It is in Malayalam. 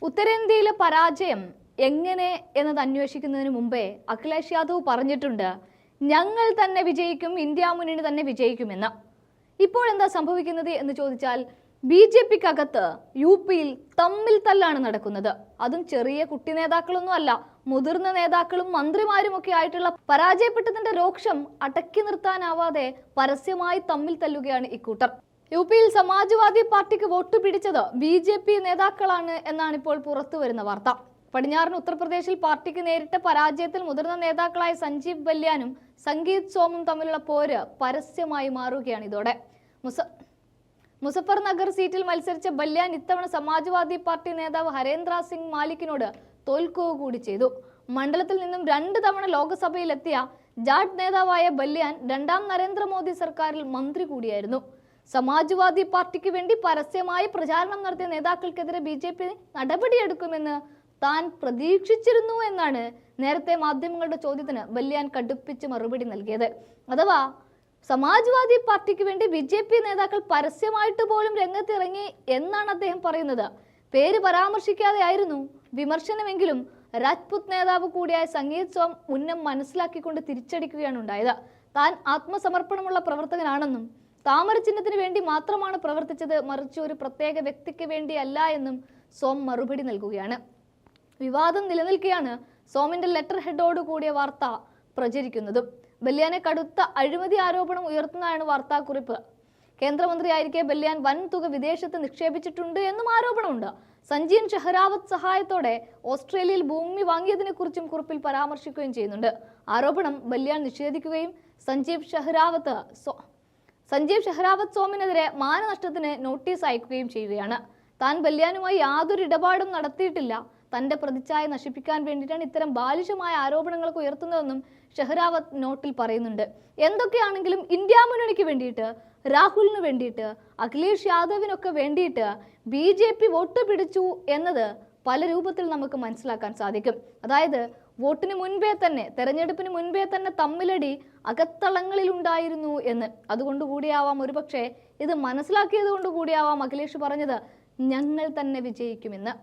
ഉത്തരേന്ത്യയിലെ പരാജയം എങ്ങനെ എന്നത് അന്വേഷിക്കുന്നതിന് മുമ്പേ അഖിലേഷ് യാദവ് പറഞ്ഞിട്ടുണ്ട്, ഞങ്ങൾ തന്നെ വിജയിക്കും, ഇന്ത്യ മുന്നണി തന്നെ വിജയിക്കുമെന്ന്. ഇപ്പോൾ എന്താ സംഭവിക്കുന്നത് എന്ന് ചോദിച്ചാൽ BJP-ക്കകത്ത് UP-യിൽ തമ്മിൽ തല്ലാണ് നടക്കുന്നത്. അതും ചെറിയ കുട്ടി നേതാക്കളൊന്നും അല്ല, മുതിർന്ന നേതാക്കളും മന്ത്രിമാരും ഒക്കെ ആയിട്ടുള്ള പരാജയപ്പെട്ടതിന്റെ രോക്ഷം അടക്കി നിർത്താനാവാതെ പരസ്യമായി തമ്മിൽ തല്ലുകയാണ് ഇക്കൂട്ടർ. UP-യിൽ സമാജ്വാദി പാർട്ടിക്ക് വോട്ട് പിടിച്ചത് BJP നേതാക്കളാണ് എന്നാണ് ഇപ്പോൾ പുറത്തു വരുന്ന വാർത്ത. പടിഞ്ഞാറൻ ഉത്തർപ്രദേശിൽ പാർട്ടിക്ക് നേരിട്ട പരാജയത്തിൽ മുതിർന്ന നേതാക്കളായ സഞ്ജീവ് ബല്യാനും സംഗീത് സോമും തമ്മിലുള്ള പോര് പരസ്യമായി മാറുകയാണ് ഇതോടെ. മുസഫർ നഗർ സീറ്റിൽ മത്സരിച്ച ബല്യാൻ ഇത്തവണ സമാജ്വാദി പാർട്ടി നേതാവ് ഹരേന്ദ്ര സിംഗ് മാലിക്കിനോട് തോൽക്കുക കൂടി ചെയ്തു. മണ്ഡലത്തിൽ നിന്നും 2 തവണ ലോക്സഭയിലെത്തിയ ജാട്ട് നേതാവായ ബല്യാൻ രണ്ടാം നരേന്ദ്രമോദി സർക്കാരിൽ മന്ത്രി കൂടിയായിരുന്നു. സമാജ്വാദി പാർട്ടിക്ക് വേണ്ടി പരസ്യമായി പ്രചാരണം നടത്തിയ നേതാക്കൾക്കെതിരെ BJP നടപടിയെടുക്കുമെന്ന് താൻ പ്രതീക്ഷിച്ചിരുന്നു എന്നാണ് നേരത്തെ മാധ്യമങ്ങളുടെ ചോദ്യത്തിന് ബല്യാൻ കടുപ്പിച്ച് മറുപടി നൽകിയത്. അഥവാ സമാജ്വാദി പാർട്ടിക്ക് വേണ്ടി BJP നേതാക്കൾ പരസ്യമായിട്ട് പോലും രംഗത്തിറങ്ങി എന്നാണ് അദ്ദേഹം പറയുന്നത്. പേര് പരാമർശിക്കാതെ ആയിരുന്നു വിമർശനമെങ്കിലും രാജ്പുത് നേതാവ് കൂടിയായ സംഗീത് സോം ഉന്നം മനസ്സിലാക്കിക്കൊണ്ട് തിരിച്ചടിക്കുകയാണ് ഉണ്ടായത്. താൻ ആത്മസമർപ്പണമുള്ള പ്രവർത്തകനാണെന്നും താമര ചിഹ്നത്തിന് വേണ്ടി മാത്രമാണ് പ്രവർത്തിച്ചത്, മറിച്ച് ഒരു പ്രത്യേക വ്യക്തിക്ക് വേണ്ടിയല്ല എന്നും സോം മറുപടി നൽകുകയാണ്. വിവാദം നിലനിൽക്കെയാണ് സോമിന്റെ ലെറ്റർ ഹെഡോട് കൂടിയ വാർത്ത പ്രചരിക്കുന്നതും. ബല്യാനെ കടുത്ത അഴിമതി ആരോപണം ഉയർത്തുന്നതാണ് വാർത്താക്കുറിപ്പ്. കേന്ദ്രമന്ത്രിയായിരിക്കെ ബല്യാൻ വൻ തുക വിദേശത്ത് നിക്ഷേപിച്ചിട്ടുണ്ട് എന്നും ആരോപണമുണ്ട്. സഞ്ജീവ് ഷെഹ്റാവത്ത് സഹായത്തോടെ ഓസ്ട്രേലിയയിൽ ഭൂമി വാങ്ങിയതിനെ കുറിച്ചും കുറിപ്പിൽ പരാമർശിക്കുകയും ചെയ്യുന്നുണ്ട്. ആരോപണം ബല്യാൻ നിഷേധിക്കുകയും സഞ്ജീവ് ഷെഹ്റാവത്ത് സോമിനെതിരെ മാനനഷ്ടത്തിന് നോട്ടീസ് അയക്കുകയും ചെയ്യുകയാണ്. താൻ ബല്യാനുമായി യാതൊരു ഇടപാടും നടത്തിയിട്ടില്ല, തന്റെ പ്രതിച്ഛായ നശിപ്പിക്കാൻ വേണ്ടിയിട്ടാണ് ഇത്തരം ബാലിശമായ ആരോപണങ്ങൾക്ക് ഉയർത്തുന്നതെന്നും ഷെഹ്റാവത്ത് നോട്ടിൽ പറയുന്നുണ്ട്. എന്തൊക്കെയാണെങ്കിലും ഇന്ത്യ മുന്നണിക്ക് വേണ്ടിയിട്ട്, രാഹുലിന് വേണ്ടിയിട്ട്, അഖിലേഷ് യാദവിനൊക്കെ വേണ്ടിയിട്ട് BJP വോട്ട് പിടിച്ചു എന്നത് പല രൂപത്തിൽ നമുക്ക് മനസ്സിലാക്കാൻ സാധിക്കും. അതായത് വോട്ടിന് മുൻപേ തന്നെ, തെരഞ്ഞെടുപ്പിന് മുൻപേ തന്നെ തമ്മിലടി അകത്തളങ്ങളിൽ ഉണ്ടായിരുന്നു എന്ന്. അതുകൊണ്ടുകൂടിയാവാം ഒരുപക്ഷെ ഇത് മനസ്സിലാക്കിയത് കൊണ്ടുകൂടിയാവാം അഖിലേഷ് പറഞ്ഞത് ഞങ്ങൾ തന്നെ വിജയിക്കുമെന്ന്.